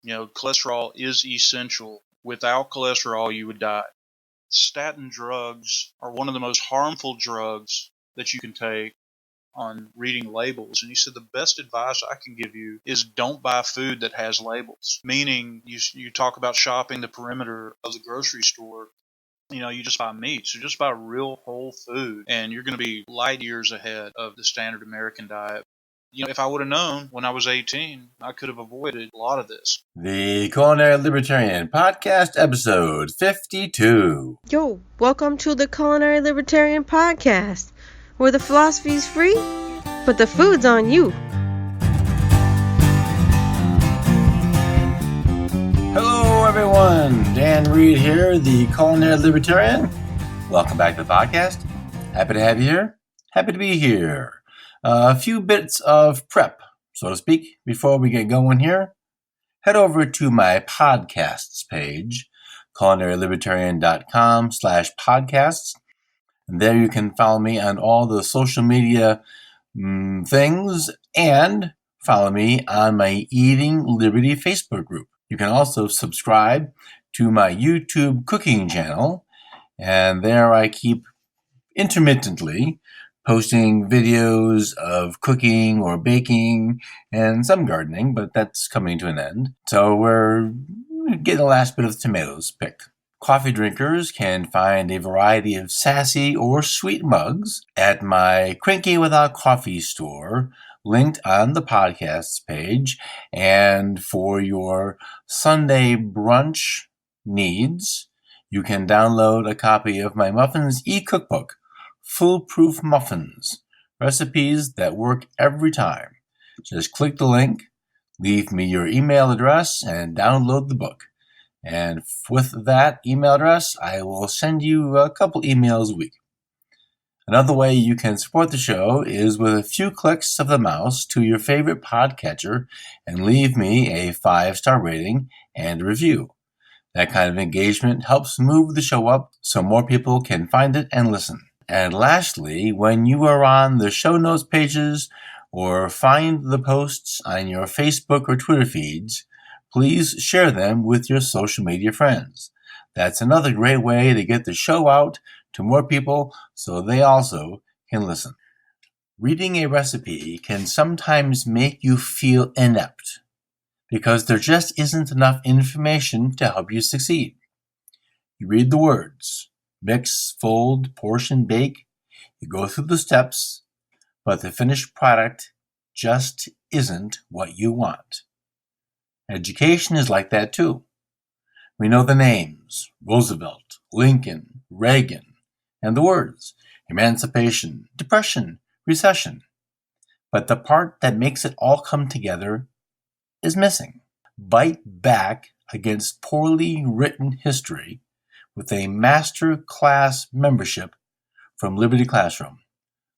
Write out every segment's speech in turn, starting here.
Cholesterol is essential. Without cholesterol, you would die. Statin drugs are one of the most harmful drugs that you can take on reading labels. And he said the best advice I can give you is don't buy food that has labels. Meaning you talk about shopping the perimeter of the grocery store. You just buy meat. So just buy real whole food and you're going to be light years ahead of the standard American diet. If I would have known when I was 18, I could have avoided a lot of this. The Culinary Libertarian Podcast, episode 52. Yo, welcome to the Culinary Libertarian Podcast, where the philosophy's free, but the food's on you. Hello, everyone. Dan Reed here, the Culinary Libertarian. Welcome back to the podcast. Happy to have you here. Happy to be here. A few bits of prep, so to speak, before we get going here. Head over to my podcasts page, culinarylibertarian.com/podcasts. And there you can follow me on all the social media things and follow me on my Eating Liberty Facebook group. You can also subscribe to my YouTube cooking channel, and there I keep intermittently posting videos of cooking or baking and some gardening, but that's coming to an end. So we're getting the last bit of the tomatoes picked. Coffee drinkers can find a variety of sassy or sweet mugs at my Cranky Without Coffee store, linked on the podcasts page. And for your Sunday brunch needs, you can download a copy of my Muffins e-cookbook, Foolproof Muffins, recipes that work every time. Just click the link, leave me your email address, and download the book. And with that email address, I will send you a couple emails a week. Another way you can support the show is with a few clicks of the mouse to your favorite podcatcher and leave me a 5-star rating and a review. That kind of engagement helps move the show up so more people can find it and listen. And lastly, when you are on the show notes pages or find the posts on your Facebook or Twitter feeds, please share them with your social media friends. That's another great way to get the show out to more people so they also can listen. Reading a recipe can sometimes make you feel inept because there just isn't enough information to help you succeed. You read the words, mix, fold, portion, bake. You go through the steps, but the finished product just isn't what you want. Education is like that too. We know the names, Roosevelt, Lincoln, Reagan, and the words, emancipation, depression, recession. But the part that makes it all come together is missing. Bite back against poorly written history with a master class membership from Liberty Classroom.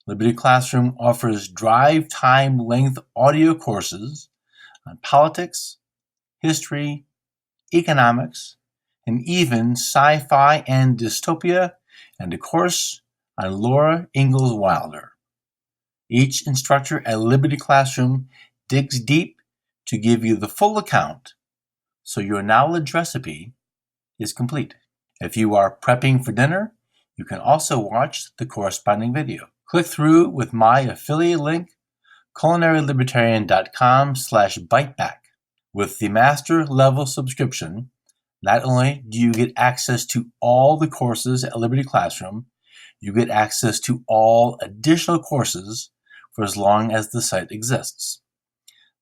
Liberty Classroom offers drive time length audio courses on politics, history, economics, and even sci-fi and dystopia, and a course on Laura Ingalls Wilder. Each instructor at Liberty Classroom digs deep to give you the full account so your knowledge recipe is complete. If you are prepping for dinner, you can also watch the corresponding video. Click through with my affiliate link, culinarylibertarian.com/biteback. With the master level subscription, not only do you get access to all the courses at Liberty Classroom, you get access to all additional courses for as long as the site exists.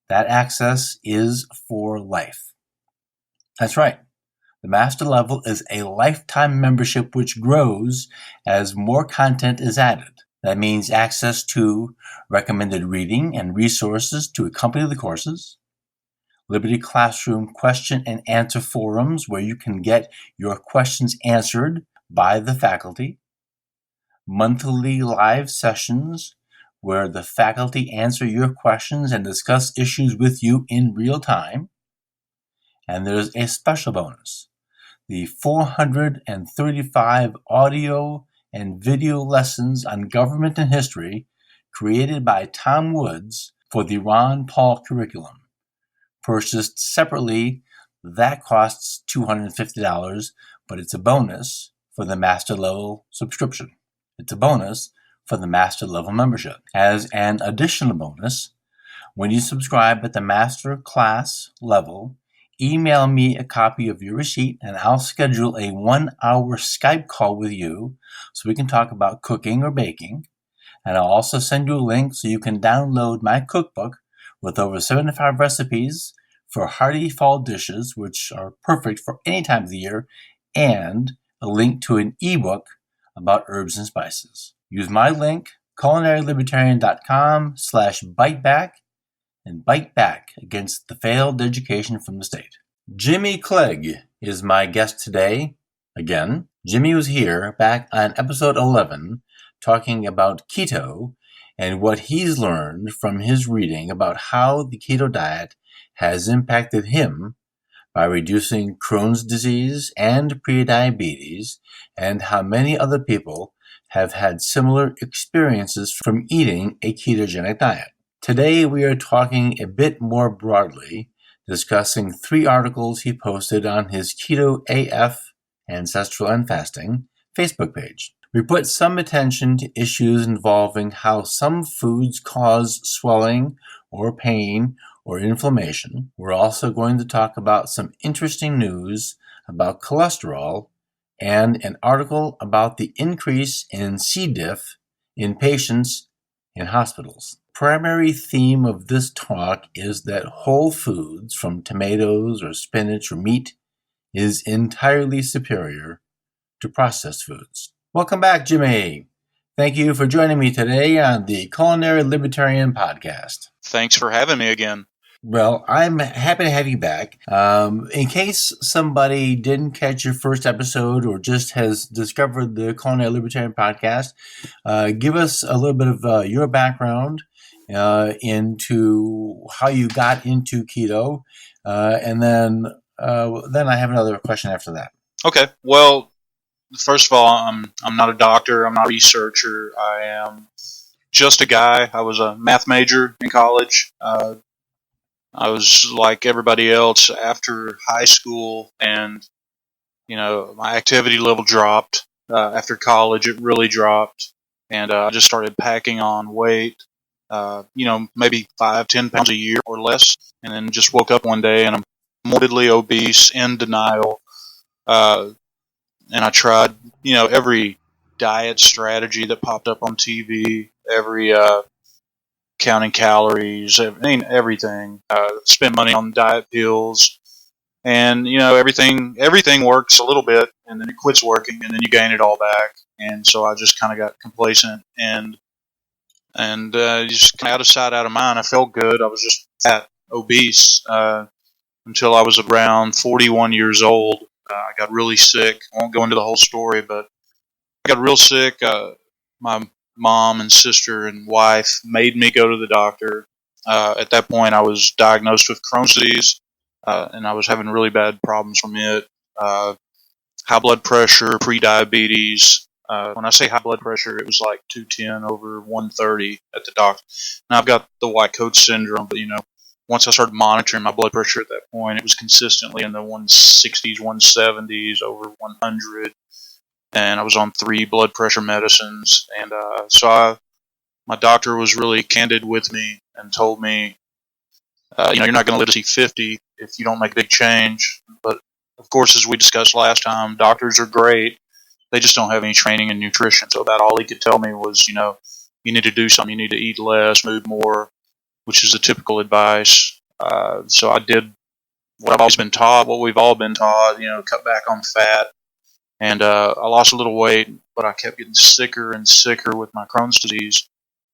That access is for life. That's right. The master level is a lifetime membership which grows as more content is added. That means access to recommended reading and resources to accompany the courses, Liberty Classroom question and answer forums where you can get your questions answered by the faculty, monthly live sessions where the faculty answer your questions and discuss issues with you in real time, and there's a special bonus. The 435 audio and video lessons on government and history created by Tom Woods for the Ron Paul curriculum, purchased separately That costs $250, but it's a bonus for the master level subscription. It's a bonus for the master level membership. As an additional bonus, when you subscribe at the master class level, email me a copy of your receipt and I'll schedule a 1-hour Skype call with you so we can talk about cooking or baking. And I'll also send you a link so you can download my cookbook with over 75 recipes for hearty fall dishes, which are perfect for any time of the year, and a link to an ebook about herbs and spices. Use my link, culinarylibertarian.com/biteback, and bite back against the failed education from the state. Jimmy Clegg is my guest today. Again, Jimmy was here back on episode 11 talking about keto and what he's learned from his reading about how the keto diet has impacted him by reducing Crohn's disease and prediabetes, and how many other people have had similar experiences from eating a ketogenic diet. Today we are talking a bit more broadly, discussing 3 articles he posted on his Keto AF Ancestral and Fasting Facebook page. We put some attention to issues involving how some foods cause swelling or pain or inflammation. We're also going to talk about some interesting news about cholesterol and an article about the increase in C. diff in patients in hospitals. Primary theme of this talk is that whole foods, from tomatoes or spinach or meat, is entirely superior to processed foods. Welcome back, Jimmy. Thank you for joining me today on the Culinary Libertarian podcast. Thanks for having me again. Well, I'm happy to have you back. In case somebody didn't catch your first episode or just has discovered the Culinary Libertarian podcast, give us a little bit of your background into how you got into keto, and then I have another question after that. Okay. Well, first of all, I'm not a doctor. I'm not a researcher. I am just a guy. I was a math major in college. I was like everybody else after high school, and my activity level dropped. After college, it really dropped, and I just started packing on weight. Maybe 5-10 pounds a year or less, and then just woke up one day and I'm morbidly obese, in denial. And I tried, every diet strategy that popped up on TV, every counting calories, everything. Spent money on diet pills, and everything works a little bit, and then it quits working, and then you gain it all back. And so I just kind of got complacent and just kind of out of sight, out of mind. I felt good. I was just fat, obese, until I was around 41 years old. I got really sick. I won't go into the whole story, but I got real sick. My mom and sister and wife made me go to the doctor. At that point, I was diagnosed with Crohn's disease, and I was having really bad problems from it. High blood pressure, pre-diabetes. When I say high blood pressure, it was like 210 over 130 at the doctor. Now I've got the white coat syndrome, but once I started monitoring my blood pressure at that point, it was consistently in the 160s, 170s, over 100. And I was on 3 blood pressure medicines. And my doctor was really candid with me and told me, you're not going to live to see 50 if you don't make a big change. But of course, as we discussed last time, doctors are great. They just don't have any training in nutrition. So about all he could tell me was, you need to do something. You need to eat less, move more, which is the typical advice. So I did what I've always been taught, what we've all been taught, cut back on fat. And I lost a little weight, but I kept getting sicker and sicker with my Crohn's disease.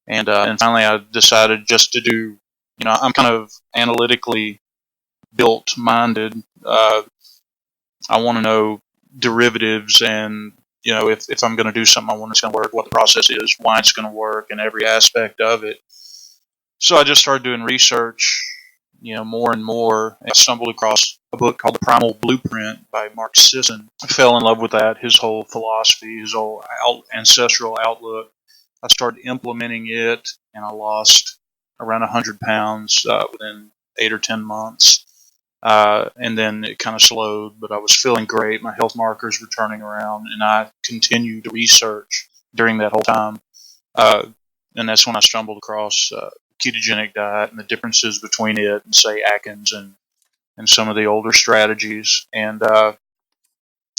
And finally I decided just to do, I'm kind of analytically built-minded. I want to know derivatives and, if I'm going to do something, I want it's going to work, what the process is, why it's going to work, and every aspect of it. So I just started doing research, more and more. I stumbled across a book called The Primal Blueprint by Mark Sisson. I fell in love with that, his whole philosophy, his whole ancestral outlook. I started implementing it, and I lost around 100 pounds within 8 or 10 months. And then it kind of slowed, but I was feeling great. My health markers were turning around, and I continued to research during that whole time. And that's when I stumbled across ketogenic diet and the differences between it and, say, Atkins and some of the older strategies, and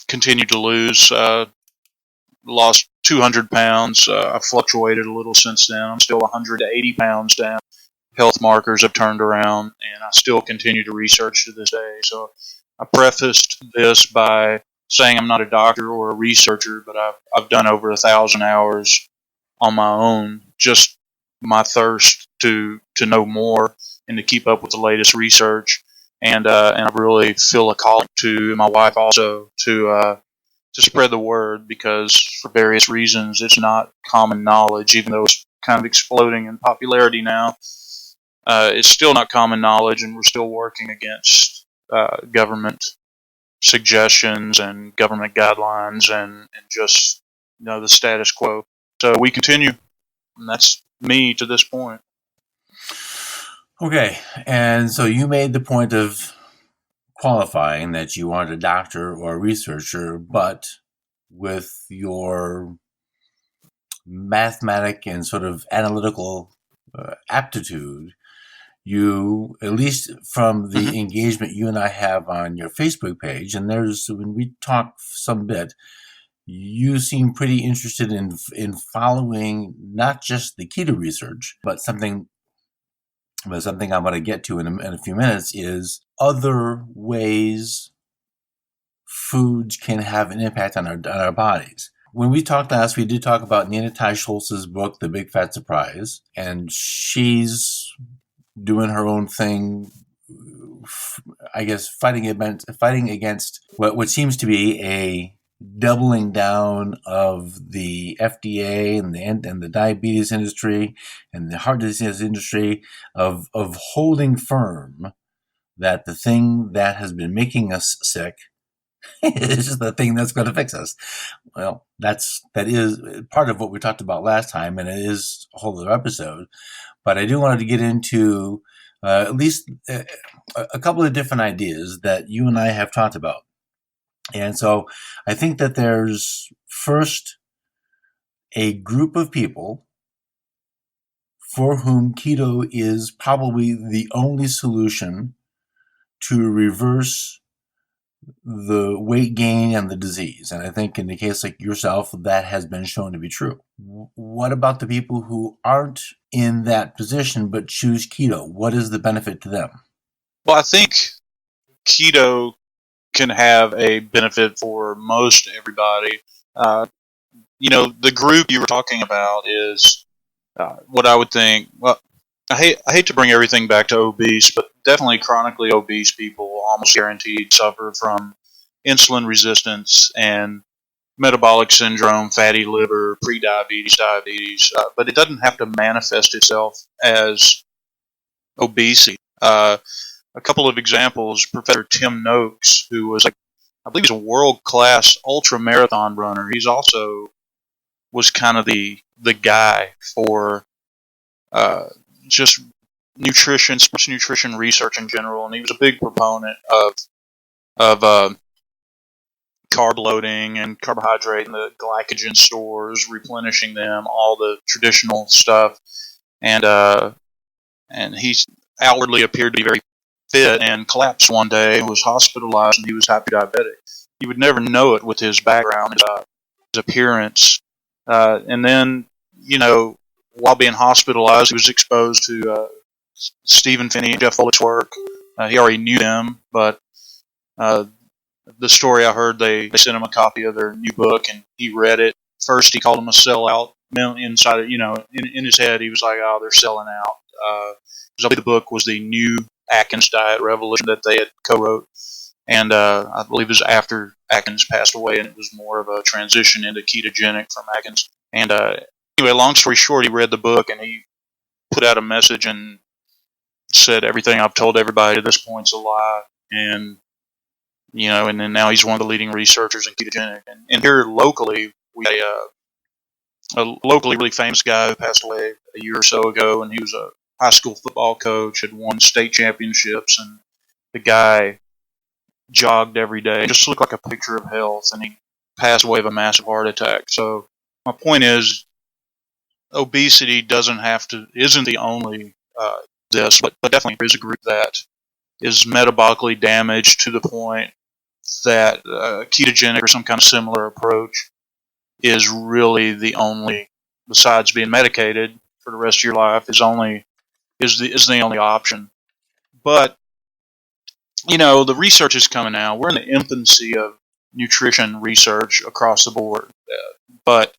continued to lose. Lost 200 pounds. I've fluctuated a little since then. I'm still 180 pounds down. Health markers have turned around, and I still continue to research to this day. So I prefaced this by saying I'm not a doctor or a researcher, but I've done over 1,000 hours on my own, just my thirst to know more and to keep up with the latest research. And I really feel a calling to my wife also to spread the word, because for various reasons it's not common knowledge, even though it's kind of exploding in popularity now. It's still not common knowledge, and we're still working against government suggestions and government guidelines and just the status quo. So we continue, and that's me to this point. Okay, and so you made the point of qualifying that you aren't a doctor or a researcher, but with your mathematic and sort of analytical aptitude, you, at least from the engagement you and I have on your Facebook page, and when we talk some bit, you seem pretty interested in following not just the keto research, but something I'm going to get to in a few minutes is other ways foods can have an impact on our bodies. When we talked last, we did talk about Nina Tai Schultz's book, The Big Fat Surprise, and she's doing her own thing, I guess, fighting against what seems to be a doubling down of the FDA and the diabetes industry and the heart disease industry of holding firm that the thing that has been making us sick is the thing that's going to fix us. Well, that is part of what we talked about last time, and it is a whole other episode. But I do want to get into at least a couple of different ideas that you and I have talked about. And so I think that there's first a group of people for whom keto is probably the only solution to reverse the weight gain and the disease. And I think in the case like yourself, that has been shown to be true. What about the people who aren't in that position but choose keto? What is the benefit to them? Well, I think keto can have a benefit for most everybody. The group you were talking about is what I would think. Well, I hate to bring everything back to obese, but definitely chronically obese people almost guaranteed suffer from insulin resistance and metabolic syndrome, fatty liver, prediabetes, diabetes. But it doesn't have to manifest itself as obesity. A couple of examples: Professor Tim Noakes, who was I believe he's a world-class ultra marathon runner. He's also was kind of the guy for just nutrition, sports nutrition research in general, and he was a big proponent of carb loading and carbohydrate in the glycogen stores, replenishing them, all the traditional stuff, and he outwardly appeared to be very fit and collapsed one day, was hospitalized, and he was type 2 diabetic. You would never know it with his background, his appearance, and then while being hospitalized, he was exposed to Stephen Finney and Jeff Follick's work. He already knew them, but the story I heard, they sent him a copy of their new book, and he read it. First, he called him a sellout. Inside, in his head, he was like, "Oh, they're selling out." Because I believe the book was the new Atkins Diet Revolution that they had co-wrote, and I believe it was after Atkins passed away, and it was more of a transition into ketogenic from Atkins. And anyway, long story short, he read the book and he put out a message and said everything I've told everybody to this point's a lie, and and then now he's one of the leading researchers in ketogenic. And here locally, we had a locally really famous guy who passed away a year or so ago, and he was a high school football coach, had won state championships, and the guy jogged every day, just looked like a picture of health, and he passed away of a massive heart attack. So my point is, obesity isn't the only this, but definitely there is a group that is metabolically damaged to the point that ketogenic or some kind of similar approach is really the only, besides being medicated for the rest of your life, is the only option. But the research is coming out. We're in the infancy of nutrition research across the board, but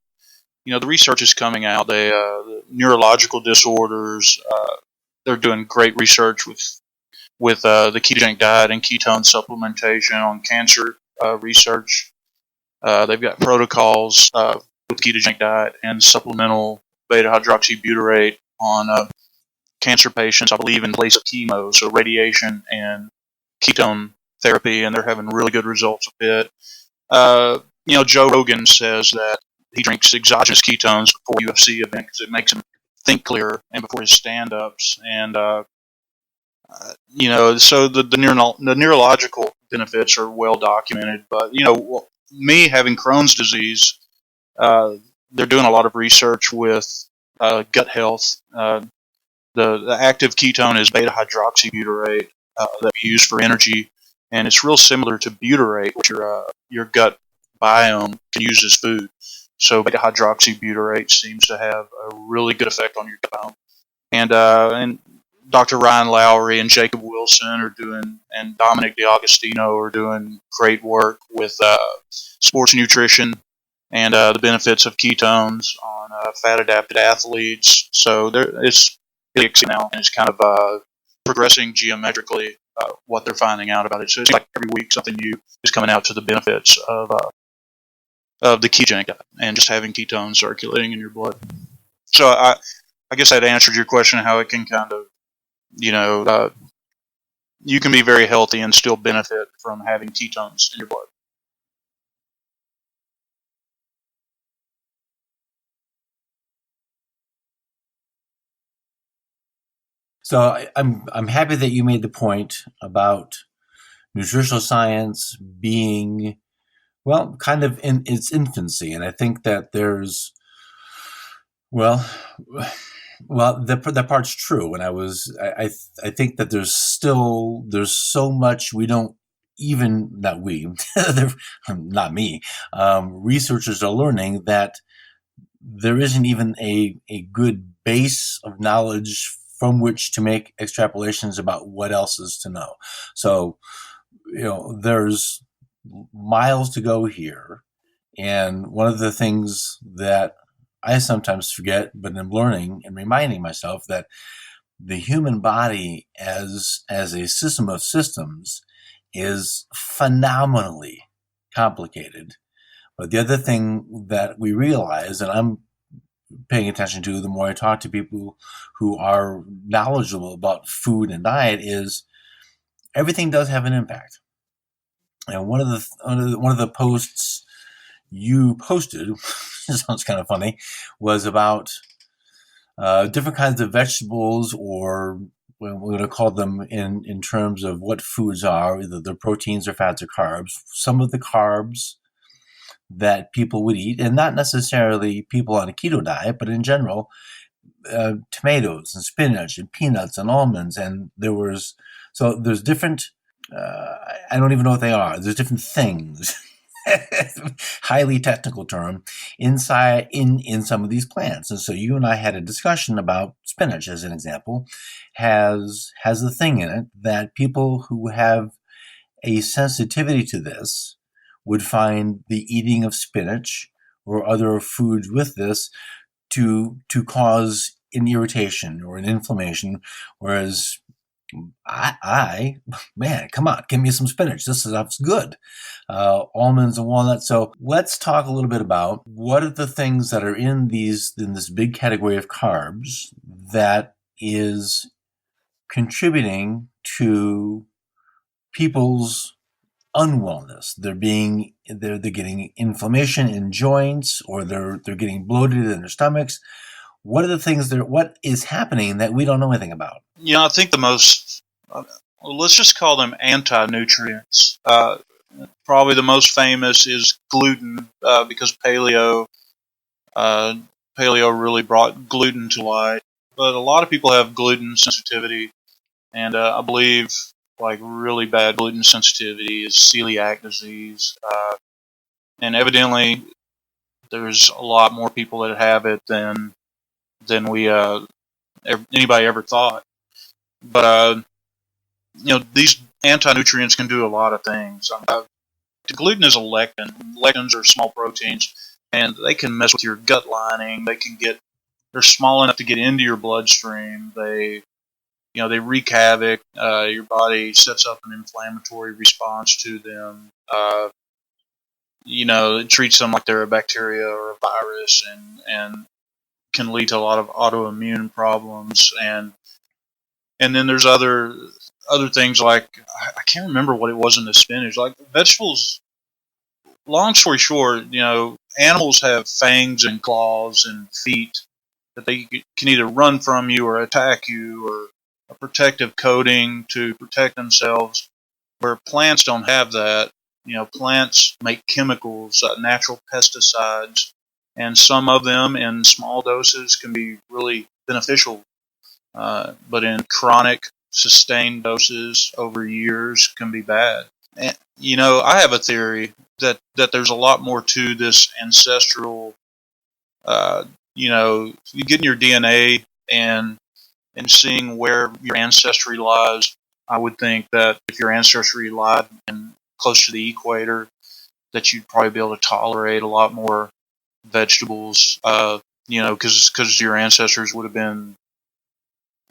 the research is coming out. The neurological disorders. They're doing great research with the ketogenic diet and ketone supplementation on cancer research. They've got protocols with ketogenic diet and supplemental beta hydroxybutyrate on cancer patients, I believe, in place of chemo, so radiation and ketone therapy, and they're having really good results with it. Joe Rogan says that he drinks exogenous ketones before a UFC event because it makes him think clearer, and before his stand-ups, and so the neurological benefits are well documented. But me having Crohn's disease, they're doing a lot of research with gut health. The active ketone is beta hydroxybutyrate that we use for energy, and it's real similar to butyrate, which your gut biome can use as food. So beta hydroxybutyrate seems to have a really good effect on your gut biome. And Dr. Ryan Lowry and Jacob Wilson and Dominic D'Agostino are doing great work with sports nutrition and the benefits of ketones on fat-adapted athletes. So it's really exciting now, and it's kind of progressing geometrically what they're finding out about it. So it's like every week something new is coming out to the benefits of the ketogenic diet and just having ketones circulating in your blood. So I guess that answered your question, how it can kind of, you can be very healthy and still benefit from having ketones in your blood. So I'm happy that you made the point about nutritional science being, well, kind of in its infancy, and I think that there's, that part's true. And I think that there's so much we don't even, not we, not me, researchers are learning that there isn't even a good base of knowledge from which to make extrapolations about what else is to know. So, there's miles to go here. And one of the things that I sometimes forget, but I'm learning and reminding myself that the human body as a system of systems is phenomenally complicated. But the other thing that we realize, and I'm paying attention to the more I talk to people who are knowledgeable about food and diet, is everything does have an impact. And one of the posts you posted, it sounds kind of funny, was about different kinds of vegetables, or we're going to call them in terms of what foods are, either they're proteins or fats or carbs. Some of the carbs that people would eat, and not necessarily people on a keto diet, but in general, tomatoes and spinach and peanuts and almonds. And there's different, I don't even know what they are. There's different things, highly technical term, inside in some of these plants. And so you and I had a discussion about spinach, as an example, has a thing in it that people who have a sensitivity to this would find the eating of spinach or other foods with this to cause an irritation or an inflammation, whereas man, come on, give me some spinach. This stuff's good. Almonds and walnuts. So let's talk a little bit about what are the things that are in this big category of carbs that is contributing to people's unwellness. They're getting inflammation in joints, or they're getting bloated in their stomachs. What are the things what is happening that we don't know anything about? I think the most well, let's just call them anti-nutrients. Probably the most famous is gluten, because uh, paleo really brought gluten to light. But a lot of people have gluten sensitivity, and I believe like really bad gluten sensitivity is celiac disease. And evidently, there's a lot more people that have it than we anybody ever thought. But these anti-nutrients can do a lot of things. Gluten is a lectin. Lectins are small proteins, and they can mess with your gut lining. They're small enough to get into your bloodstream. They wreak havoc. Your body sets up an inflammatory response to them. It treats them like they're a bacteria or a virus, and can lead to a lot of autoimmune problems. And then there's other things like I can't remember what it was in the spinach. Like vegetables. Long story short, animals have fangs and claws and feet that they can either run from you or attack you, or a protective coating to protect themselves. Where plants don't have that. Plants make chemicals, natural pesticides, and some of them in small doses can be really beneficial, but in chronic, sustained doses over years can be bad. And, I have a theory that there's a lot more to this ancestral, you getting your DNA and seeing where your ancestry lies. I would think that if your ancestry lied close to the equator, that you'd probably be able to tolerate a lot more vegetables, because your ancestors would have been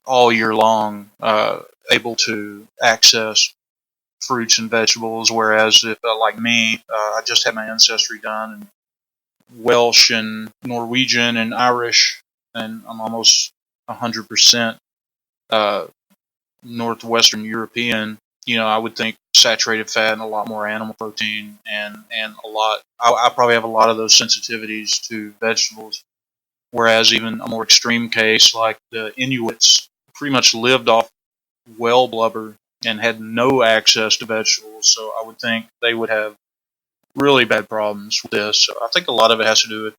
all year long able to access fruits and vegetables, whereas if, like me, I just had my ancestry done, and Welsh and Norwegian and Irish, and I'm almost 100% Northwestern European. I would think saturated fat and a lot more animal protein, and a lot. I probably have a lot of those sensitivities to vegetables. Whereas even a more extreme case like the Inuits pretty much lived off whale blubber and had no access to vegetables, so I would think they would have really bad problems with this. So I think a lot of it has to do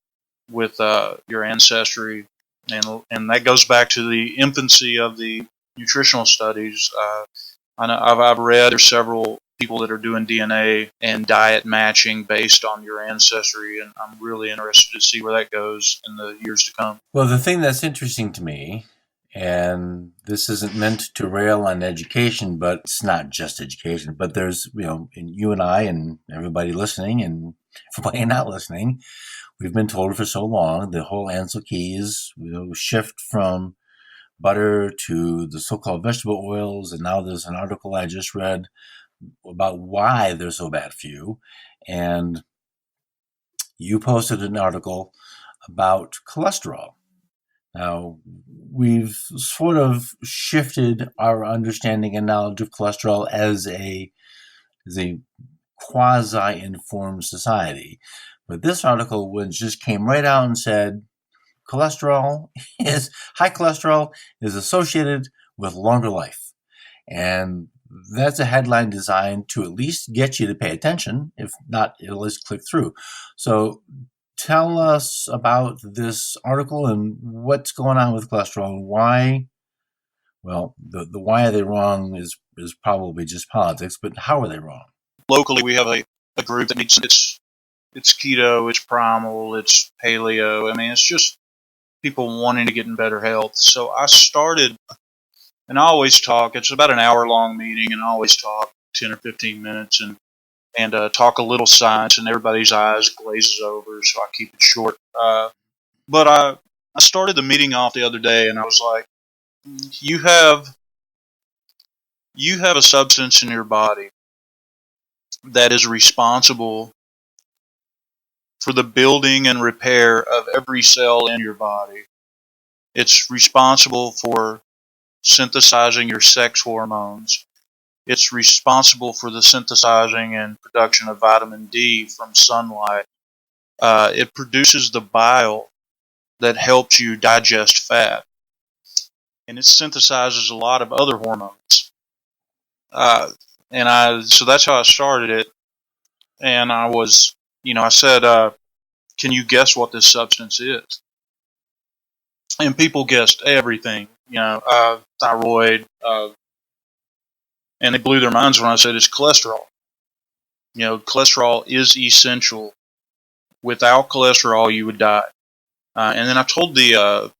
with your ancestry, and that goes back to the infancy of the nutritional studies. I know I've read there's several people that are doing DNA and diet matching based on your ancestry, and I'm really interested to see where that goes in the years to come. Well, the thing that's interesting to me, and this isn't meant to rail on education, but it's not just education, but there's, you and I and everybody listening and everybody not listening, we've been told for so long the whole Ansel Keys shift from butter to the so-called vegetable oils, and now there's an article I just read about why they're so bad for you, and you posted an article about cholesterol. Now, we've sort of shifted our understanding and knowledge of cholesterol as a quasi-informed society. But this article just came right out and said high cholesterol is associated with longer life. And that's a headline designed to at least get you to pay attention. If not, at least click through. So tell us about this article and what's going on with cholesterol and why. Well, the why are they wrong is probably just politics, but how are they wrong? Locally, we have a group that needs it's keto, it's primal, it's paleo. I mean, it's just people wanting to get in better health. So I started, and I always talk. It's about an hour-long meeting, and I always talk 10 or 15 minutes and talk a little science, and everybody's eyes glazes over, so I keep it short. But I started the meeting off the other day, and I was like, you have a substance in your body that is responsible for the building and repair of every cell in your body. It's responsible for synthesizing your sex hormones. It's responsible for the synthesizing and production of vitamin D from sunlight. It produces the bile that helps you digest fat. And it synthesizes a lot of other hormones. So that's how I started it. And I said, can you guess what this substance is? And people guessed everything, thyroid, and they blew their minds when I said it's cholesterol. Cholesterol is essential. Without cholesterol, you would die. And then I told the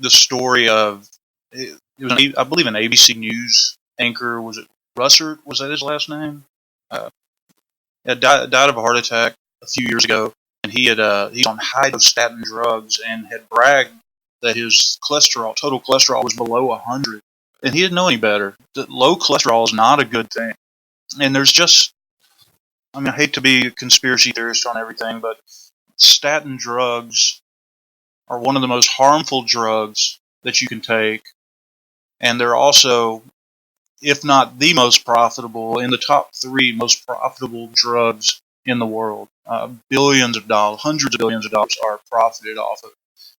story of I believe an ABC News anchor. Was it Russert? Was that his last name? Died of a heart attack a few years ago, and he's on high dose statin drugs and had bragged that his total cholesterol was below 100, and he didn't know any better. Low cholesterol is not a good thing, and I hate to be a conspiracy theorist on everything, but statin drugs are one of the most harmful drugs that you can take, and they're also, if not the most profitable, in the top 3 most profitable drugs in the world. Billions of dollars, hundreds of billions of dollars are profited off of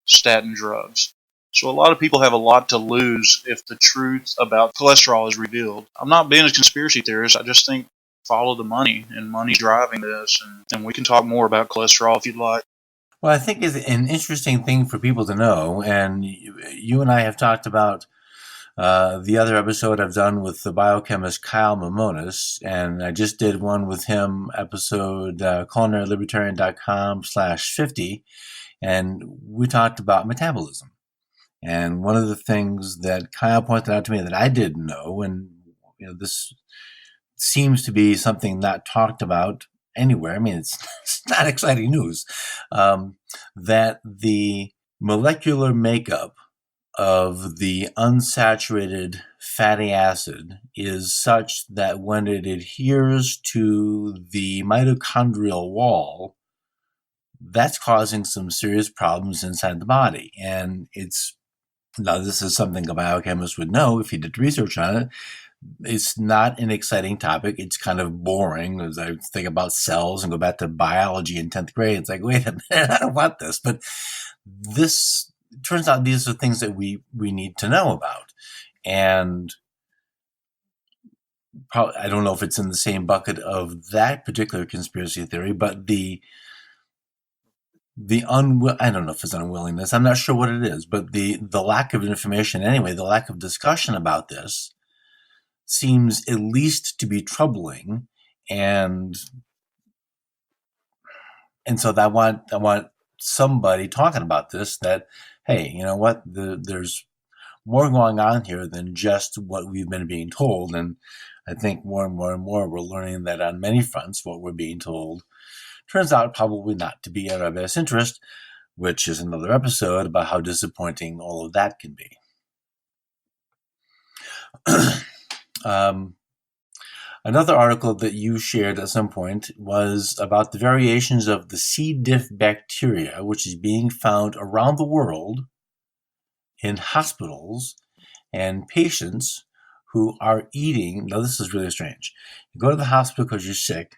statin drugs. So a lot of people have a lot to lose if the truth about cholesterol is revealed. I'm not being a conspiracy theorist. I just think follow the money, and money's driving this. And we can talk more about cholesterol if you'd like. Well, I think it's an interesting thing for people to know, and you and I have talked about the other episode I've done with the biochemist Kyle Mimonis, and I just did one with him, episode culinarylibertarian.com/50, and we talked about metabolism. And one of the things that Kyle pointed out to me that I didn't know, and this seems to be something not talked about anywhere. I mean, it's not exciting news, that the molecular makeup of the unsaturated fatty acid is such that when it adheres to the mitochondrial wall, that's causing some serious problems inside the body. And now this is something a biochemist would know if he did research on it. It's not an exciting topic. It's kind of boring. As I think about cells and go back to biology in 10th grade, it's like, wait a minute, I don't want this. But this turns out these are things that we need to know about. And probably, I don't know if it's in the same bucket of that particular conspiracy theory, but I don't know if it's unwillingness. I'm not sure what it is, but the lack of information anyway, the lack of discussion about this seems at least to be troubling, and so I want somebody talking about this, that, hey, you know what, there's more going on here than just what we've been being told. And I think more and more and more we're learning that on many fronts what we're being told turns out probably not to be in our best interest, which is another episode about how disappointing all of that can be. Another article that you shared at some point was about the variations of the C. diff bacteria, which is being found around the world in hospitals and patients who are eating. Now, this is really strange. You go to the hospital because you're sick,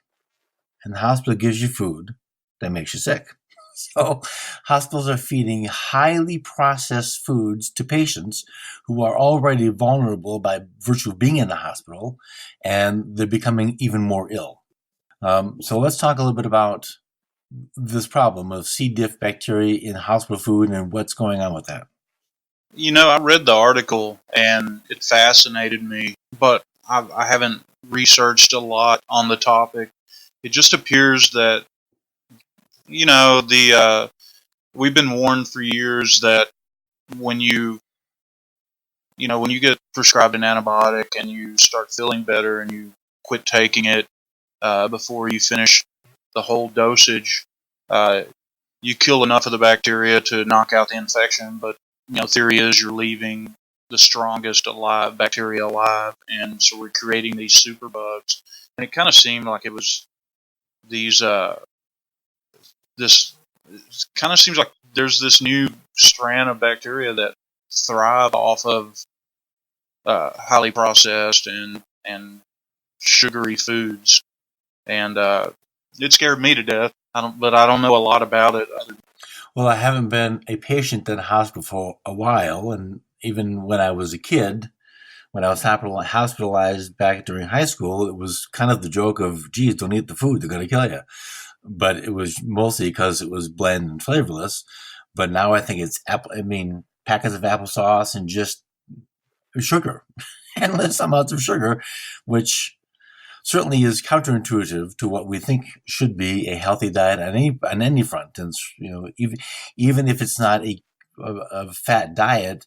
and the hospital gives you food that makes you sick. So hospitals are feeding highly processed foods to patients who are already vulnerable by virtue of being in the hospital, and they're becoming even more ill. So let's talk a little bit about this problem of C. diff bacteria in hospital food and what's going on with that. I read the article and it fascinated me, but I haven't researched a lot on the topic. It just appears that we've been warned for years that when you get prescribed an antibiotic and you start feeling better and you quit taking it before you finish the whole dosage, you kill enough of the bacteria to knock out the infection. But theory is you're leaving the strongest bacteria alive, and so we're creating these superbugs. And it kind of seemed like it was this kind of seems like there's this new strand of bacteria that thrive off of highly processed and sugary foods, and it scared me to death. I don't know a lot about it. Well, I haven't been a patient in a hospital for a while, and even when I was a kid, when I was hospitalized back during high school, it was kind of the joke of, geez, don't eat the food, they're going to kill you. But it was mostly because it was bland and flavorless. But now I think it's packets of applesauce and just sugar, endless amounts of sugar, which certainly is counterintuitive to what we think should be a healthy diet on any front. And even if it's not a fat diet,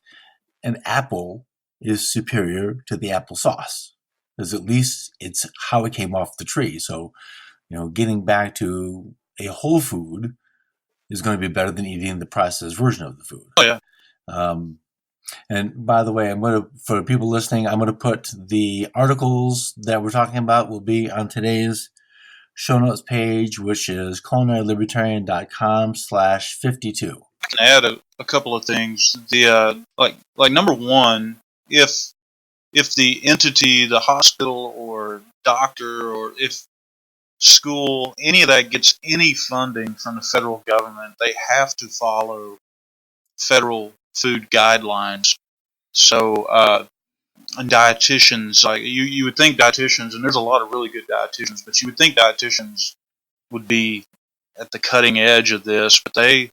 an apple is superior to the applesauce, because at least it's how it came off the tree. So, getting back to a whole food is going to be better than eating the processed version of the food. Oh yeah. And by the way, for people listening, I'm going to put the articles that we're talking about will be on today's show notes page, which is culinarylibertarian.com/52. I can add a couple of things. The like number one, if the entity, the hospital or doctor, or if school, any of that gets any funding from the federal government, they have to follow federal food guidelines. So, and dietitians, like you would think dietitians, and there's a lot of really good dietitians, but you would think dietitians would be at the cutting edge of this, but they,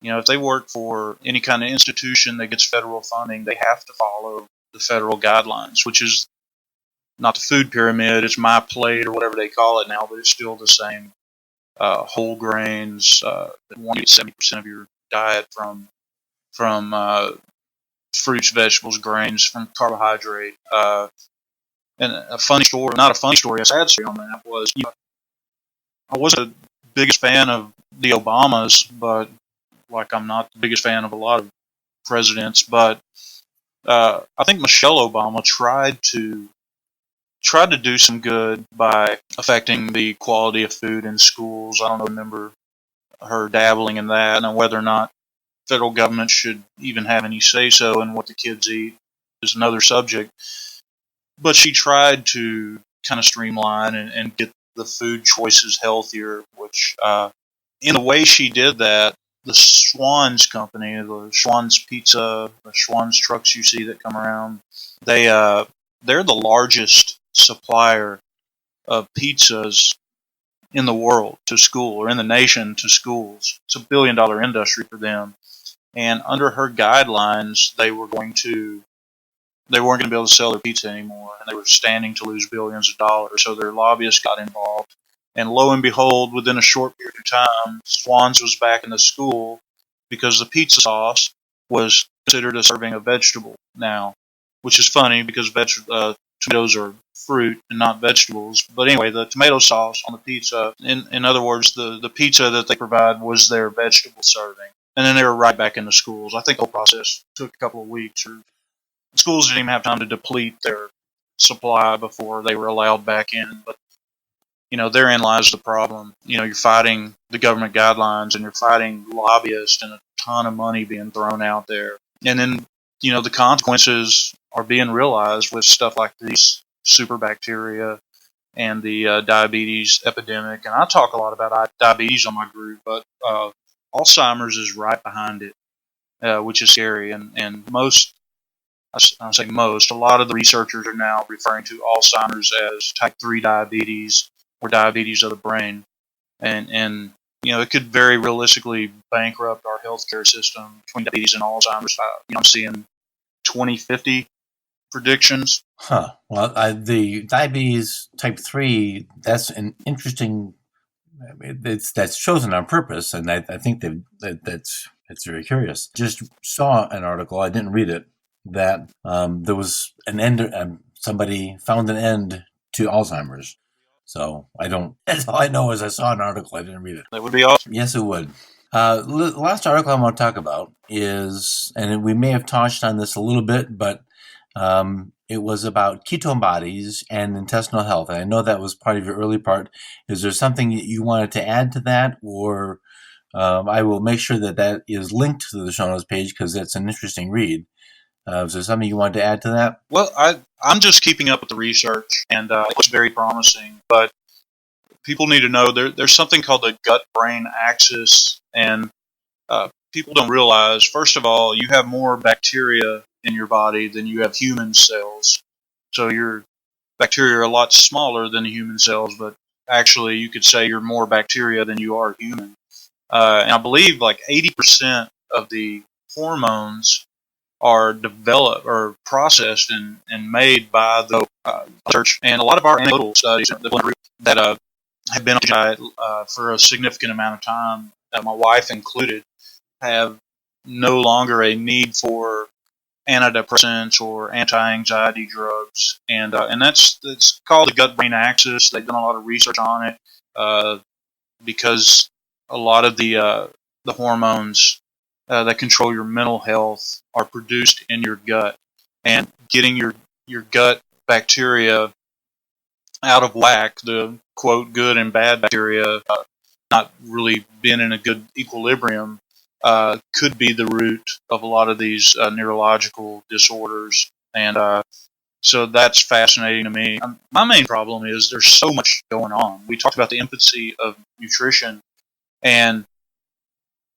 if they work for any kind of institution that gets federal funding, they have to follow the federal guidelines, which is not the food pyramid, it's my plate or whatever they call it now, but it's still the same. Whole grains, that want to get 70% of your diet from fruits, vegetables, grains, from carbohydrate. And a funny story, not a funny story, a sad story on that was, I wasn't the biggest fan of the Obamas, but like I'm not the biggest fan of a lot of presidents, but I think Michelle Obama tried to do some good by affecting the quality of food in schools. I don't remember her dabbling in that, and whether or not federal government should even have any say-so in what the kids eat is another subject. But she tried to kind of streamline and get the food choices healthier, which in the way she did that, the Schwann's company, the Schwann's Pizza, the Schwann's trucks you see that come around, they're the largest supplier of pizzas in the world to school, or in the nation to schools. It's $1 billion industry for them. And under her guidelines, they weren't going to be able to sell their pizza anymore, and they were standing to lose billions of dollars. So their lobbyists got involved, and lo and behold, within a short period of time, Swan's was back in the school because the pizza sauce was considered a serving of vegetable now, which is funny because tomatoes are fruit and not vegetables. But anyway, the tomato sauce on the pizza, in other words, the pizza that they provide was their vegetable serving. And then they were right back in the schools. I think the whole process took a couple of weeks, or schools didn't even have time to deplete their supply before they were allowed back in. But, therein lies the problem. You're fighting the government guidelines, and you're fighting lobbyists, and a ton of money being thrown out there. And then, the consequences are being realized with stuff like these super bacteria and the diabetes epidemic. And I talk a lot about diabetes on my group, but Alzheimer's is right behind it, which is scary. And most, I say most, a lot of the researchers are now referring to Alzheimer's as type 3 diabetes, or diabetes of the brain. And it could very realistically bankrupt our healthcare system between diabetes and Alzheimer's. I'm seeing 2050 predictions. Huh. Well, the diabetes type 3, that's an interesting. That's chosen on purpose, and I think that's very curious. Just saw an article, I didn't read it, that there was an end. Somebody found an end to Alzheimer's. So that's all I know is I saw an article, I didn't read it. That would be awesome. Yes, it would. The last article I want to talk about is, and we may have touched on this a little bit, but it was about ketone bodies and intestinal health. And I know that was part of your early part. Is there something you wanted to add to that? Or I will make sure that is linked to the show notes page, because that's an interesting read. Is there something you wanted to add to that? Well, I'm just keeping up with the research, and it's very promising. But people need to know there's something called the gut-brain axis, and people don't realize, first of all, you have more bacteria in your body than you have human cells. So your bacteria are a lot smaller than the human cells, but actually you could say you're more bacteria than you are human. And I believe like 80% of the hormones are developed or processed and made by the research. And a lot of our anecdotal studies that have been on the diet for a significant amount of time, my wife included, have no longer a need for antidepressants or anti-anxiety drugs, and it's called the gut-brain axis. They've done a lot of research on it because a lot of the hormones that control your mental health are produced in your gut, and getting your gut bacteria out of whack, the quote good and bad bacteria not really being in a good equilibrium, could be the root of a lot of these neurological disorders. And so that's fascinating to me. My main problem is there's so much going on. We talked about the infancy of nutrition, and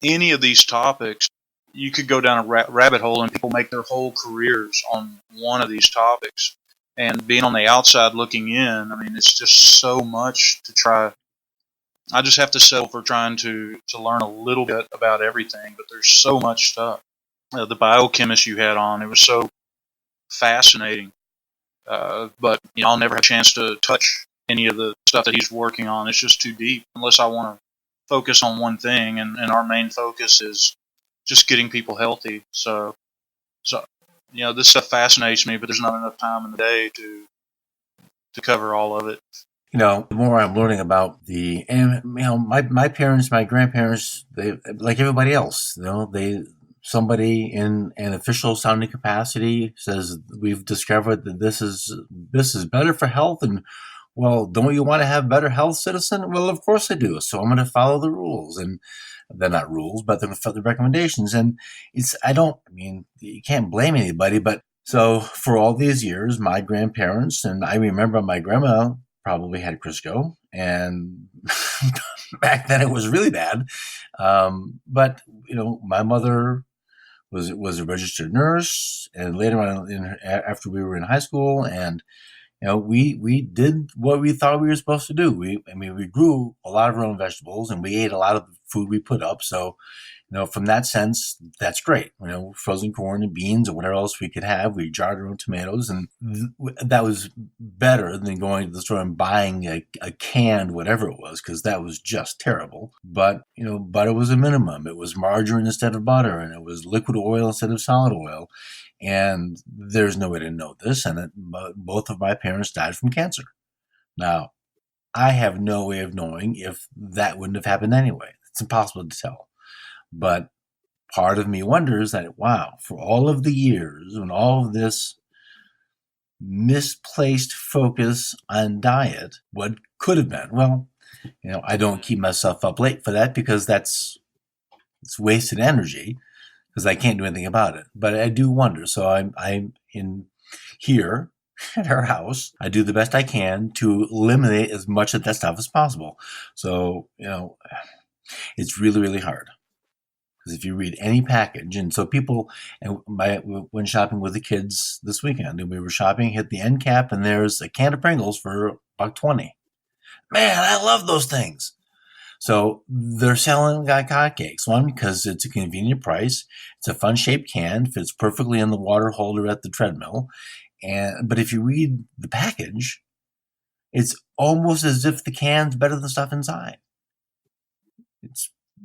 any of these topics, you could go down a rabbit hole, and people make their whole careers on one of these topics. And being on the outside looking in, I mean, it's just so much to try. I just have to settle for trying to learn a little bit about everything, but there's so much stuff. The biochemist you had on, it was so fascinating. But I'll never have a chance to touch any of the stuff that he's working on. It's just too deep unless I want to focus on one thing, and our main focus is just getting people healthy. So this stuff fascinates me, but there's not enough time in the day to cover all of it. The more I'm learning about my parents, my grandparents, they, like everybody else, somebody in an official sounding capacity says we've discovered that this is better for health, and well, don't you want to have better health, citizen? Well, of course I do. So I'm going to follow the rules, and they're not rules, but they're the recommendations. And you can't blame anybody, but so for all these years, my grandparents, and I remember my grandma probably had Crisco, and back then it was really bad. But my mother was a registered nurse, and later on, after we were in high school, and we did what we thought we were supposed to do. We grew a lot of our own vegetables, and we ate a lot of the food we put up. So, from that sense, that's great. Frozen corn and beans or whatever else we could have. We jarred our own tomatoes, and that was better than going to the store and buying a canned whatever it was, because that was just terrible. But, butter was a minimum. It was margarine instead of butter, and it was liquid oil instead of solid oil. And there's no way to know this, and both of my parents died from cancer. Now, I have no way of knowing if that wouldn't have happened anyway. It's impossible to tell. But part of me wonders that, wow, for all of the years and all of this misplaced focus on diet, what could have been? Well, I don't keep myself up late for that, because it's wasted energy, because I can't do anything about it. But I do wonder. So I'm in here at our house. I do the best I can to eliminate as much of that stuff as possible. So, it's really, really hard. Because if you read any package, and so people, when shopping with the kids this weekend, and we were shopping, hit the end cap, and there's a can of Pringles for $1.20. Man, I love those things. So they're selling like hotcakes. One, because it's a convenient price. It's a fun-shaped can, fits perfectly in the water holder at the treadmill. But if you read the package, it's almost as if the can's better than the stuff inside.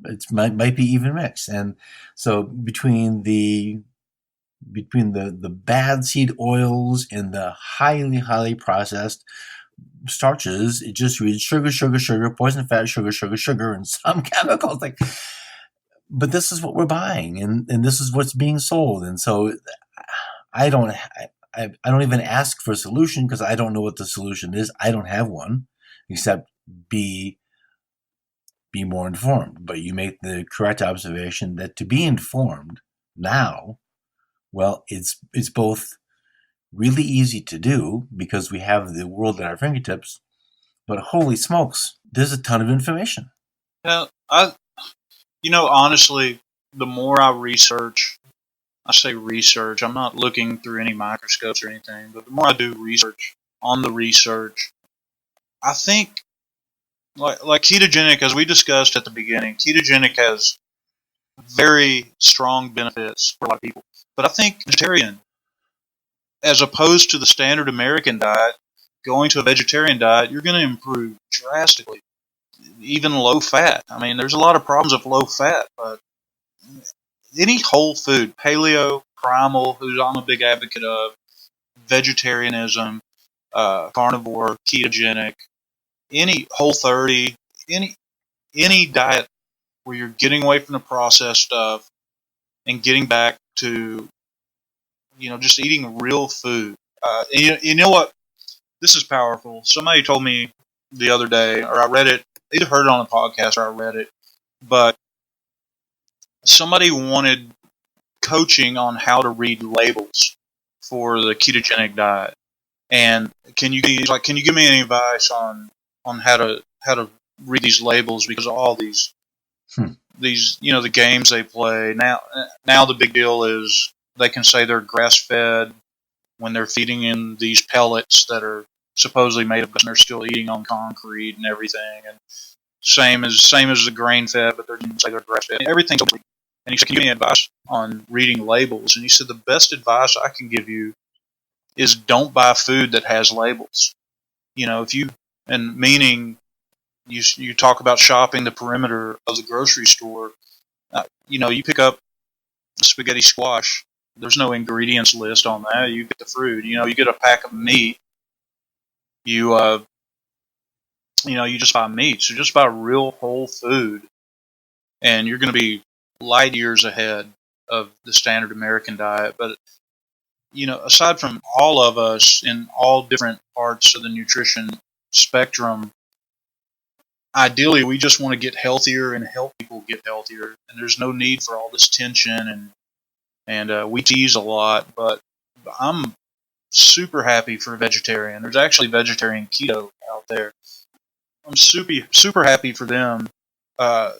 It might be even mixed. And so between the bad seed oils and the highly, highly processed starches, it just reads sugar, sugar, sugar, poison fat, sugar, sugar, sugar, and some chemicals. But this is what we're buying, and this is what's being sold. And so I don't even ask for a solution, because I don't know what the solution is. I don't have one, except be more informed. But you make the correct observation that to be informed now, well, it's both really easy to do because we have the world at our fingertips, but holy smokes, there's a ton of information. Yeah, honestly, the more I research, I say research. I'm not looking through any microscopes or anything, but the more I do research on the research, I think like ketogenic, as we discussed at the beginning, ketogenic has very strong benefits for a lot of people. But I think vegetarian, as opposed to the standard American diet, going to a vegetarian diet, you're going to improve drastically. Even low fat. I mean, there's a lot of problems with low fat, but any whole food, paleo, primal, who I'm a big advocate of, vegetarianism, carnivore, ketogenic, any Whole30, any diet where you're getting away from the processed stuff and getting back to just eating real food. And you know what? This is powerful. Somebody told me the other day, or I read it, either heard it on a podcast or I read it, but somebody wanted coaching on how to read labels for the ketogenic diet. And can you give me any advice on how to read these labels, because of all these the games they play now the big deal is they can say they're grass fed when they're feeding in these pellets that are supposedly made of, and they're still eating on concrete and everything, and same as the grain fed, but they're going to say they're grass fed. Everything's. And he said, "Can you give me advice on reading labels?" And he said, "The best advice I can give you is don't buy food that has labels. Meaning you talk about shopping the perimeter of the grocery store. You pick up spaghetti squash. There's no ingredients list on that. You get the fruit. You get a pack of meat. You just buy meat. So just buy real whole food, and you're going to be light years ahead of the standard American diet. But aside from all of us in all different parts of the nutrition spectrum, ideally we just want to get healthier and help people get healthier. And there's no need for all this tension, and we tease a lot, but I'm super happy for vegetarian. There's actually vegetarian keto out there. I'm super happy for them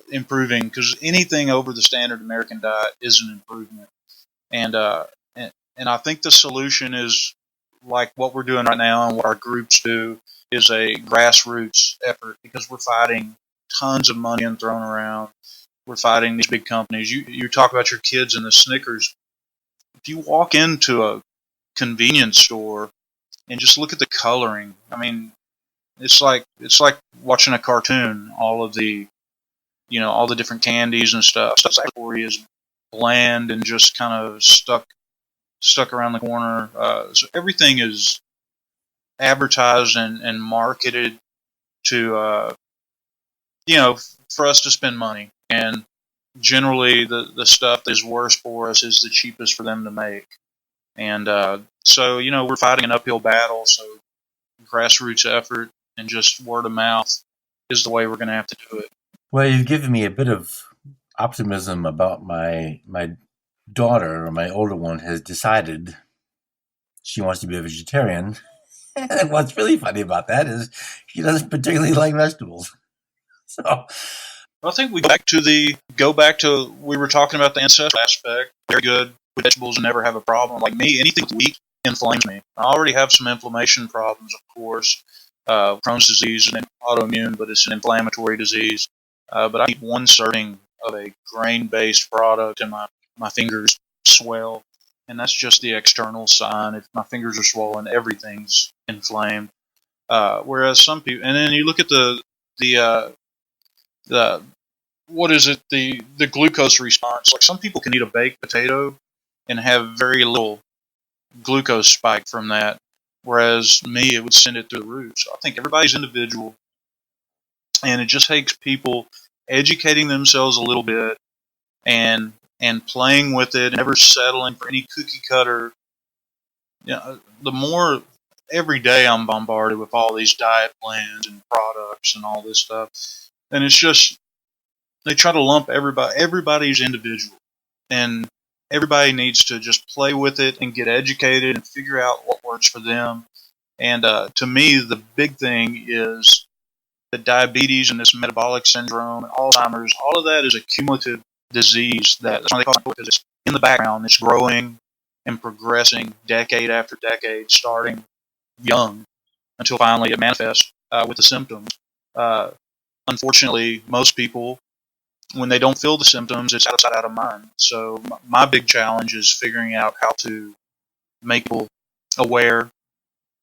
improving, because anything over the standard American diet is an improvement. And I think the solution is like what we're doing right now and what our groups do is a grassroots effort, because we're fighting tons of money and thrown around. We're fighting these big companies. You talk about your kids and the Snickers. If you walk into a convenience store and just look at the coloring, I mean, it's like watching a cartoon. All of the all the different candies and stuff is bland and just kind of stuck around the corner. So everything is advertised and marketed to for us to spend money, and generally the stuff that is worse for us is the cheapest for them to make. And so we're fighting an uphill battle. So grassroots effort and just word of mouth is the way we're going to have to do it. Well, you've given me a bit of optimism about my daughter, or my older one, has decided she wants to be a vegetarian. And what's really funny about that is she doesn't particularly like vegetables. So I think we go back to we were talking about the ancestral aspect. Very good with vegetables and never have a problem. Like me, anything with wheat inflames me. I already have some inflammation problems, of course. Crohn's disease is an autoimmune, but it's an inflammatory disease. But I eat one serving of a grain-based product, and my fingers swell. And that's just the external sign. If my fingers are swollen, everything's inflamed. Whereas some people, and then you look at the what is it? The glucose response. Like some people can eat a baked potato and have very little glucose spike from that, whereas me, it would send it through the roof. So I think everybody's individual, and it just takes people educating themselves a little bit and playing with it, and never settling for any cookie cutter. The more every day I'm bombarded with all these diet plans and products and all this stuff, and it's just they try to lump everybody's individual, and everybody needs to just play with it and get educated and figure out what works for them. And to me, the big thing is that diabetes and this metabolic syndrome and Alzheimer's, all of that is a cumulative disease. That's why they call it, because it's in the background. It's growing and progressing decade after decade, starting young until finally it manifests with the symptoms. Uh, Unfortunately, most people, when they don't feel the symptoms, it's out of sight, out of mind. So my big challenge is figuring out how to make people aware,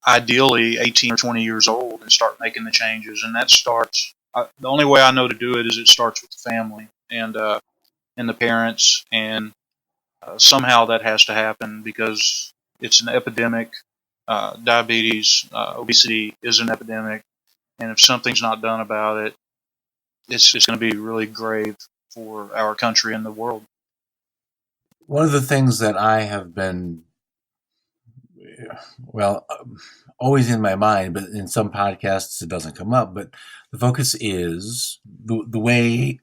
ideally 18 or 20 years old, and start making the changes. And that starts, the only way I know to do it is it starts with the family and the parents. And somehow that has to happen because it's an epidemic. Diabetes, obesity is an epidemic. And if something's not done about it, it's going to be really grave for our country and the world. One of the things that I have been, always in my mind, but in some podcasts it doesn't come up, but the focus is a way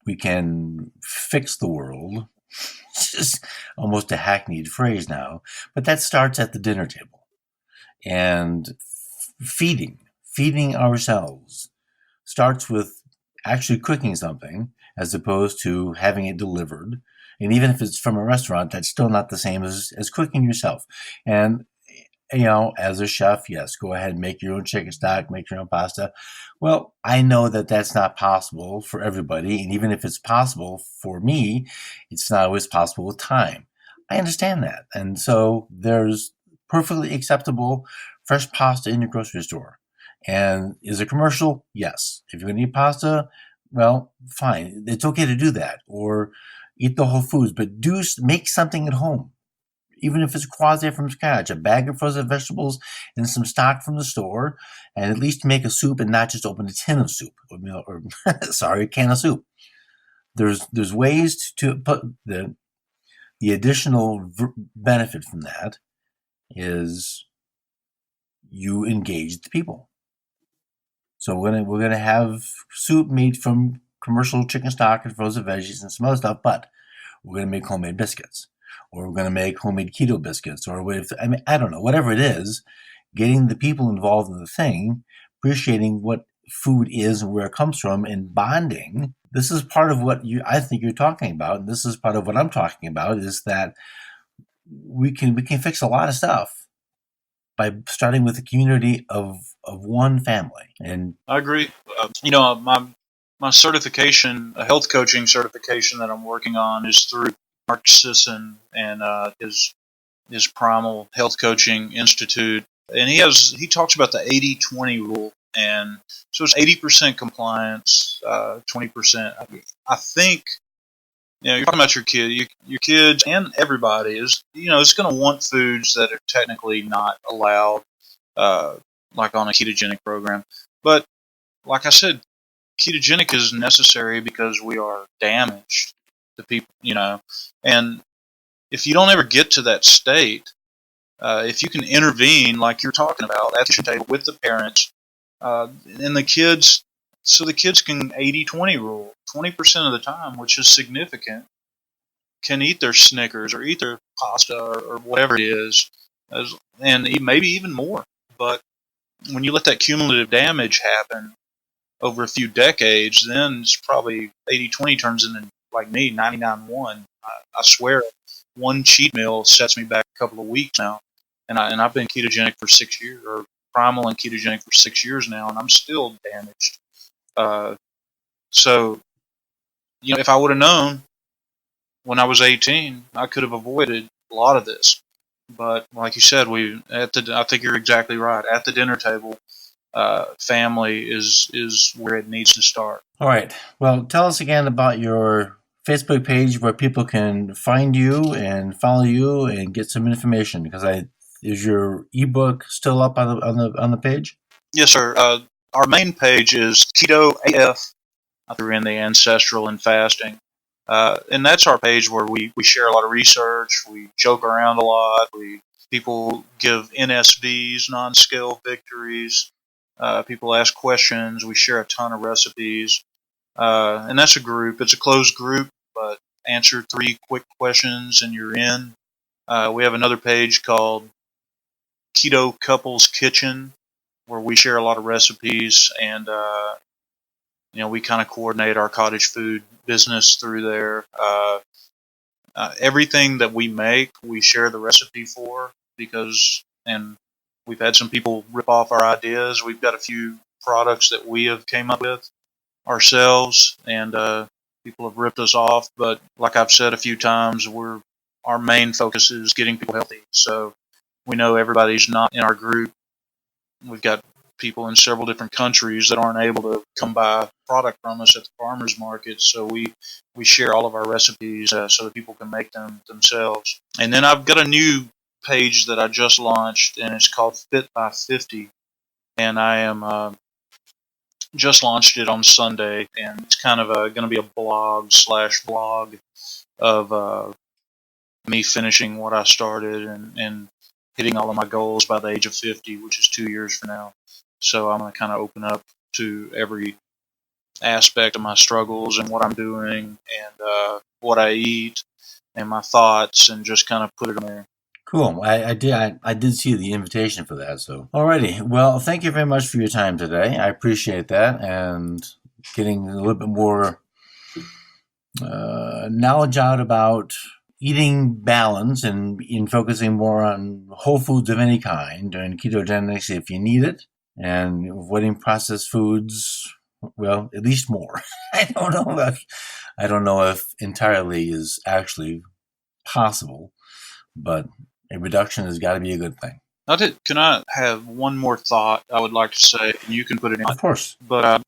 we can fix the world. It's just almost a hackneyed phrase now, but that starts at the dinner table. And feeding ourselves starts with actually cooking something as opposed to having it delivered. And even if it's from a restaurant, that's still not the same as cooking yourself. And, as a chef, yes, go ahead and make your own chicken stock, make your own pasta. Well, I know that that's not possible for everybody. And even if it's possible for me, it's not always possible with time. I understand that. And so there's perfectly acceptable fresh pasta in your grocery store. And is it commercial? Yes. If you're going to eat pasta, well, fine. It's okay to do that. Or eat the whole foods, but make something at home. Even if it's quasi from scratch, a bag of frozen vegetables and some stock from the store, and at least make a soup and not just open a tin of soup or a can of soup. There's ways to put the additional benefit from that is you engage the people. So we're gonna have soup made from commercial chicken stock and frozen veggies and some other stuff, but we're gonna make homemade biscuits, or we're gonna make homemade keto biscuits, or I don't know, whatever it is. Getting the people involved in the thing, appreciating what food is and where it comes from, and bonding. This is part of what I think you're talking about, and this is part of what I'm talking about. Is that we can fix a lot of stuff by starting with a community of one family. And I agree. My certification, a health coaching certification that I'm working on, is through Mark Sisson and his Primal Health Coaching Institute, and he talks about the 80-20 rule, and so it's 80% compliance, 20%. I think you're talking about your kids, and everybody is is going to want foods that are technically not allowed, like on a ketogenic program, but like I said, ketogenic is necessary because we are damaged to people, and if you don't ever get to that state, if you can intervene like you're talking about at the kitchen table with the parents and the kids, so the kids can 80-20 rule, 20% of the time, which is significant, can eat their Snickers or eat their pasta or whatever it is, and maybe even more. But when you let that cumulative damage happen over a few decades, then it's probably 80-20 turns into, like me, 99-1. I swear, one cheat meal sets me back a couple of weeks now, and I've been ketogenic for 6 years, or primal and ketogenic for 6 years now, and I'm still damaged. So, if I would have known when I was 18, I could have avoided a lot of this. But like you said, I think you're exactly right. At the dinner table, family is where it needs to start. All right. Well, tell us again about your Facebook page where people can find you and follow you and get some information. Because is your ebook still up on the page? Yes, sir. Our main page is Keto AF. I threw in the ancestral and fasting, and that's our page where we share a lot of research. We joke around a lot. People give NSVs, non-scale victories. People ask questions. We share a ton of recipes. And that's a group. It's a closed group, but answer 3 quick questions and you're in. We have another page called Keto Couples Kitchen, where we share a lot of recipes, and we kind of coordinate our cottage food business through there. everything that we make, we share the recipe for, and we've had some people rip off our ideas. We've got a few products that we have came up with ourselves, and people have ripped us off. But like I've said a few times, our main focus is getting people healthy. So we know everybody's not in our group. We've got people in several different countries that aren't able to come buy product from us at the farmers market. So we share all of our recipes so that people can make them themselves. And then I've got a new page that I just launched, and it's called Fit by 50. And I am just launched it on Sunday, and it's kind of going to be a blog of me finishing what I started and hitting all of my goals by the age of 50, which is 2 years from now. So I'm going to kind of open up to every aspect of my struggles and what I'm doing and what I eat and my thoughts, and just kind of put it in there. Cool. I did see the invitation for that. So, alrighty. Well, thank you very much for your time today. I appreciate that, and getting a little bit more knowledge out about eating balance and in focusing more on whole foods of any kind and ketogenics if you need it, and avoiding processed foods. Well, at least more. I don't know if entirely is actually possible, but a reduction has got to be a good thing. Can I have one more thought I would like to say, and you can put it in? Of course. But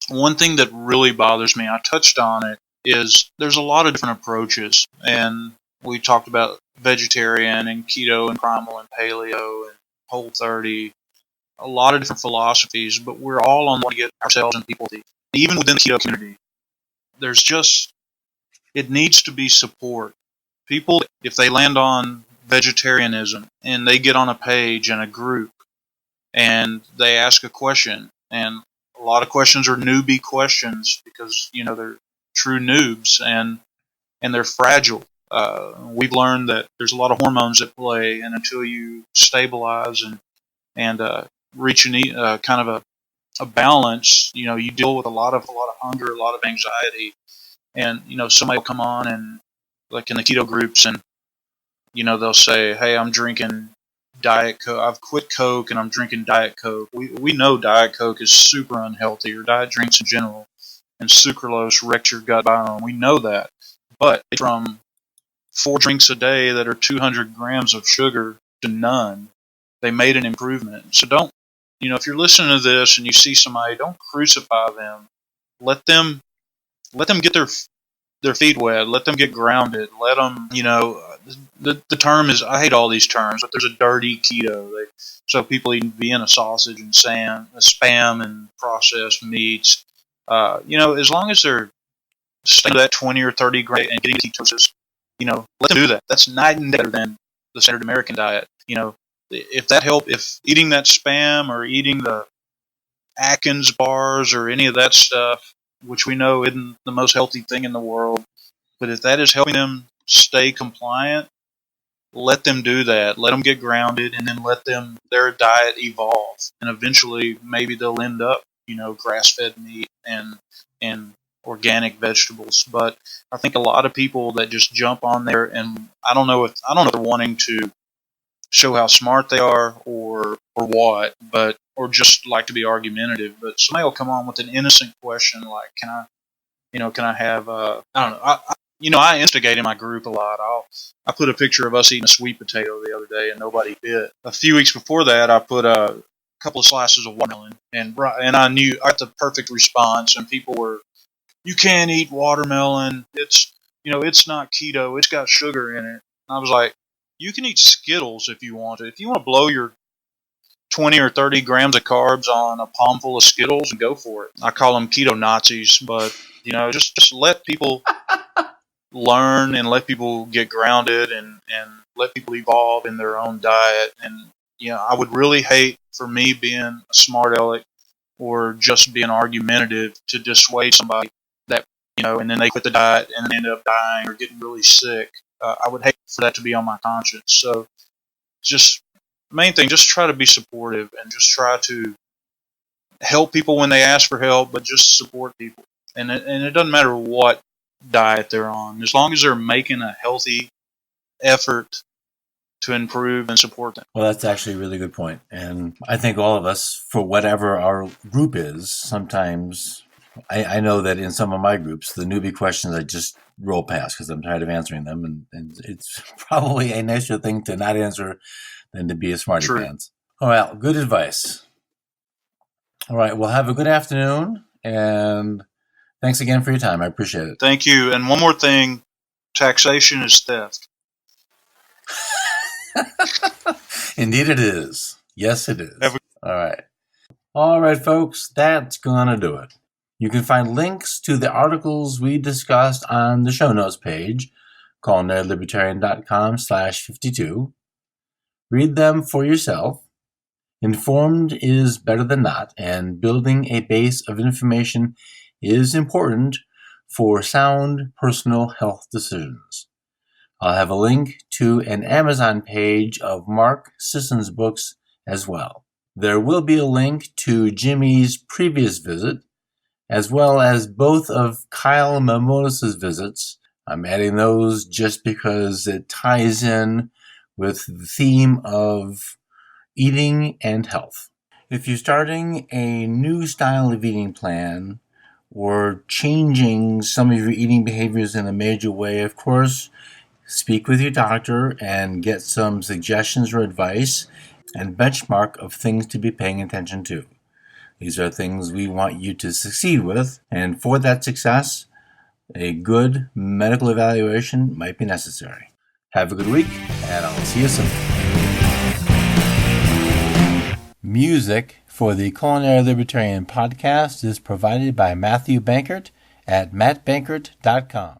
one thing that really bothers me, I touched on it, is there's a lot of different approaches. And we talked about vegetarian and keto and primal and paleo and Whole30, a lot of different philosophies, but we're all on to get ourselves and people healthy. Even within the keto community, it needs to be support. People, if they land on vegetarianism and they get on a page in a group and they ask a question, and a lot of questions are newbie questions because they're true noobs and they're fragile. We've learned that there's a lot of hormones at play, and until you stabilize and reach kind of a balance, you deal with a lot of hunger, a lot of anxiety, and somebody will come on and, like in the keto groups, and they'll say, "Hey, I'm drinking Diet Coke. I've quit Coke and I'm drinking Diet Coke." We know Diet Coke is super unhealthy, or diet drinks in general, and sucralose wrecks your gut biome. We know that, but from 4 drinks a day that are 200 grams of sugar to none, they made an improvement. So don't, if you're listening to this and you see somebody, don't crucify them. Let them get their feet wet. Let them get grounded. Let them, the term is, I hate all these terms, but there's a dirty keto. So people eating Vienna sausage and spam and processed meats. As long as they're staying to that 20 or 30 gram and getting ketosis, let them do that. That's night and day better than the standard American diet. If eating that spam or eating the Atkins bars or any of that stuff, which we know isn't the most healthy thing in the world, but if that is helping them stay compliant, let them do that. Let them get grounded, and then let their diet evolve, and eventually maybe they'll end up, grass-fed meat and organic vegetables. But I think a lot of people that just jump on there, and I don't know if they're wanting to show how smart they are or what, or just like to be argumentative. But somebody will come on with an innocent question like, "Can I have I don't know, I instigate in my group a lot. I put a picture of us eating a sweet potato the other day and nobody bit. A few weeks before that, I put a couple of slices of watermelon, and I knew I got the perfect response, and people were, "You can't eat watermelon. It's not keto. It's got sugar in it." And I was like, "You can eat Skittles if you want to. If you want to blow your 20 or 30 grams of carbs on a palm full of Skittles, and go for it." I call them keto Nazis, but just let people learn and let people get grounded and let people evolve in their own diet. And I would really hate for me being a smart aleck or just being argumentative to dissuade somebody that and then they quit the diet and then end up dying or getting really sick. I would hate for that to be on my conscience. So just main thing, just try to be supportive and just try to help people when they ask for help, but just support people. And it doesn't matter what diet they're on, as long as they're making a healthy effort to improve and support them. Well, that's actually a really good point. And I think all of us, for whatever our group is, sometimes I know that in some of my groups, the newbie questions I just roll past because I'm tired of answering them. And it's probably a nicer thing to not answer than to be a smarty pants. All right, good advice. All right, well, have a good afternoon. And thanks again for your time. I appreciate it. Thank you. And one more thing, taxation is theft. Indeed it is. Yes, it is. All right, folks, that's going to do it. You can find links to the articles we discussed on the show notes page, culinarylibertarian.com/52. Read them for yourself. Informed is better than not, and building a base of information is important for sound personal health decisions. I'll have a link to an Amazon page of Mark Sisson's books as well. There will be a link to Jimmy's previous visit, as well as both of Kyle Mamonis' visits. I'm adding those just because it ties in with the theme of eating and health. If you're starting a new style of eating plan or changing some of your eating behaviors in a major way, of course, speak with your doctor and get some suggestions or advice and benchmark of things to be paying attention to. These are things we want you to succeed with, and for that success, a good medical evaluation might be necessary. Have a good week, and I'll see you soon. Music for the Culinary Libertarian podcast is provided by Matthew Bankert at mattbankert.com.